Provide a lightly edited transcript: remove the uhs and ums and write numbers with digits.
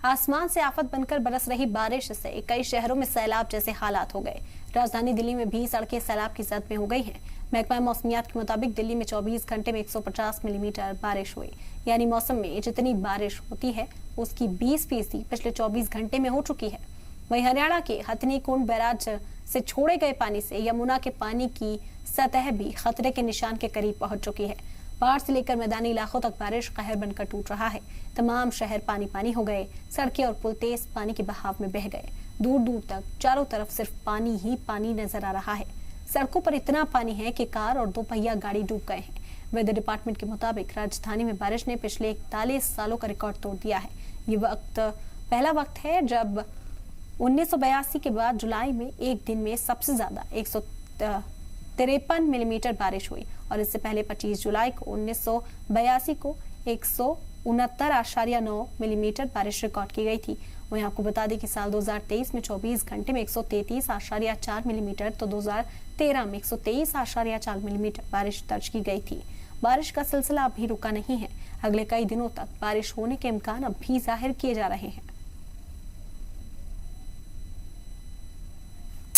आसमान से आफत बनकर बरस रही बारिश से कई शहरों में सैलाब जैसे हालात हो गए। राजधानी दिल्ली में भी सड़कें सैलाब की जद में हो गई हैं। महकमा मौसमियात के मुताबिक दिल्ली में 24 घंटे में 150 मिलीमीटर बारिश हुई, यानी मौसम में जितनी बारिश होती है उसकी 20% पिछले 24 घंटे में हो चुकी है। वहीं हरियाणा के हथनी कुंड बैराज से छोड़े गए पानी से यमुना के पानी की सतह भी खतरे के निशान के करीब पहुंच चुकी है। बाढ़ से लेकर मैदानी इलाकों तक बारिश कहर बनकर टूट रहा है। तमाम शहर पानी पानी हो गए। सड़कें और पुल तेज पानी के बहाव में बह गए। दूर दूर तक चारों तरफ सिर्फ पानी ही पानी नजर आ रहा है। सड़कों पर इतना पानी है कि कार और दोपहिया गाड़ी डूब गए हैं। वेदर डिपार्टमेंट के मुताबिक राजधानी में बारिश ने पिछले 41 सालों का रिकॉर्ड तोड़ दिया है। ये पहला वक्त है जब 1982 के बाद जुलाई में एक दिन में सबसे ज्यादा 153 मिलीमीटर बारिश हुई और इससे पहले 25 जुलाई को 1982 को 169.9 मिलीमीटर बारिश रिकॉर्ड की गई थी। वहीं आपको बता दें कि साल 2023 में 24 घंटे में 133.4 मिलीमीटर तो 2013 में 123.4 मिलीमीटर बारिश दर्ज की गई थी। बारिश का सिलसिला अभी रुका नहीं है। अगले कई दिनों तक बारिश होने के इम्कान अब भी जाहिर किए जा रहे हैं।